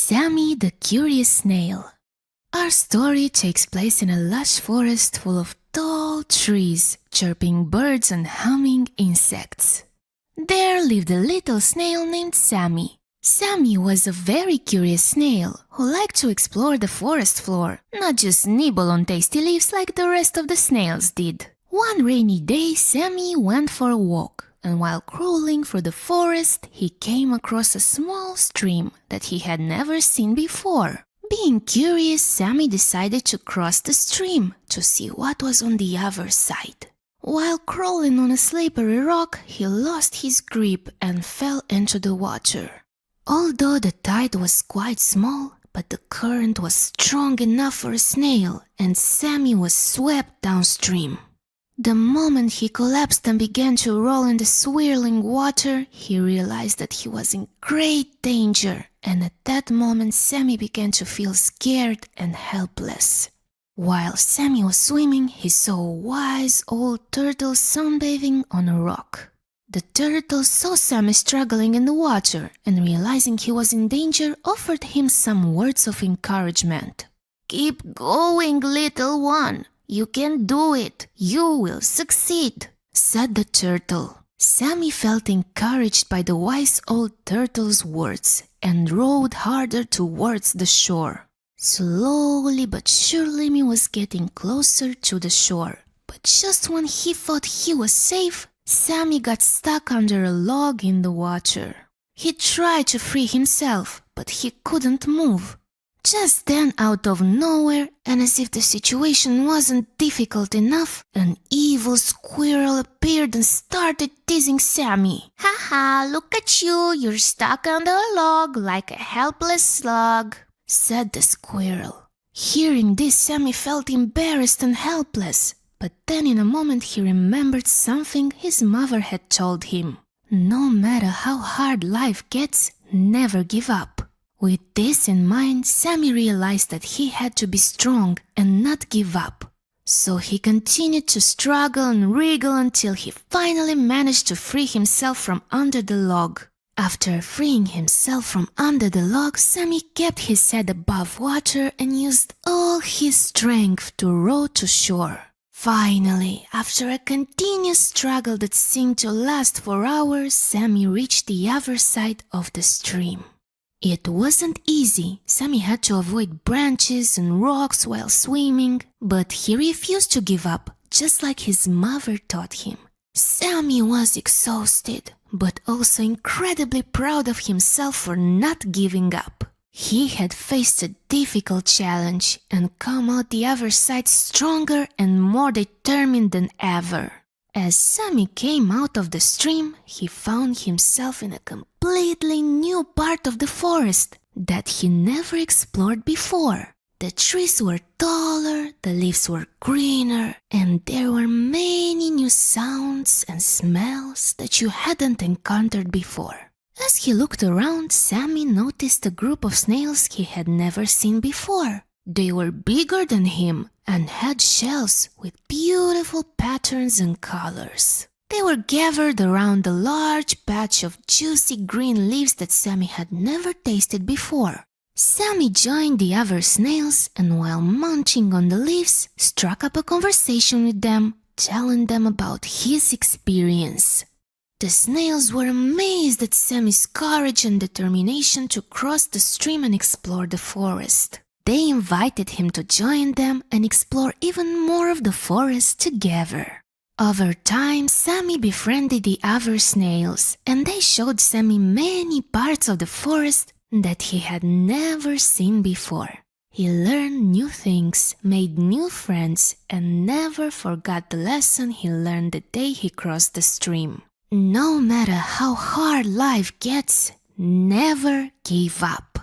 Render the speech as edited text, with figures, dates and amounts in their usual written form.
Sammy the Curious Snail. Our story takes place in a lush forest full of tall trees, chirping birds and humming insects. There lived a little snail named Sammy. Sammy was a very curious snail who liked to explore the forest floor, not just nibble on tasty leaves like the rest of the snails did. One rainy day, Sammy went for a walk, and while crawling through the forest, he came across a small stream that he had never seen before. Being curious, Sammy decided to cross the stream to see what was on the other side. While crawling on a slippery rock, he lost his grip and fell into the water. Although the tide was quite small, but the current was strong enough for a snail, and Sammy was swept downstream. The moment he collapsed and began to roll in the swirling water, he realized that he was in great danger, and at that moment Sammy began to feel scared and helpless. While Sammy was swimming, he saw a wise old turtle sunbathing on a rock. The turtle saw Sammy struggling in the water and, realizing he was in danger, offered him some words of encouragement. "Keep going, little one. You can do it. You will succeed," said the turtle. Sammy felt encouraged by the wise old turtle's words and rowed harder towards the shore. Slowly but surely he was getting closer to the shore. But just when he thought he was safe, Sammy got stuck under a log in the water. He tried to free himself, but he couldn't move. Just then, out of nowhere, and as if the situation wasn't difficult enough, an evil squirrel appeared and started teasing Sammy. "Haha, look at you, you're stuck under a log like a helpless slug," said the squirrel. Hearing this, Sammy felt embarrassed and helpless, but then in a moment he remembered something his mother had told him. No matter how hard life gets, never give up. With this in mind, Sammy realized that he had to be strong and not give up. So he continued to struggle and wriggle until he finally managed to free himself from under the log. After freeing himself from under the log, Sammy kept his head above water and used all his strength to row to shore. Finally, after a continuous struggle that seemed to last for hours, Sammy reached the other side of the stream. It wasn't easy. Sammy had to avoid branches and rocks while swimming, but he refused to give up, just like his mother taught him. Sammy was exhausted, but also incredibly proud of himself for not giving up. He had faced a difficult challenge and come out the other side stronger and more determined than ever. As Sammy came out of the stream, he found himself in a completely new part of the forest that he never explored before. The trees were taller, the leaves were greener, and there were many new sounds and smells that you hadn't encountered before. As he looked around, Sammy noticed a group of snails he had never seen before. They were bigger than him and had shells with beautiful patterns and colors. They were gathered around a large patch of juicy green leaves that Sammy had never tasted before. Sammy joined the other snails and, while munching on the leaves, struck up a conversation with them, telling them about his experience. The snails were amazed at Sammy's courage and determination to cross the stream and explore the forest. They invited him to join them and explore even more of the forest together. Over time, Sammy befriended the other snails, and they showed Sammy many parts of the forest that he had never seen before. He learned new things, made new friends, and never forgot the lesson he learned the day he crossed the stream. No matter how hard life gets, never give up.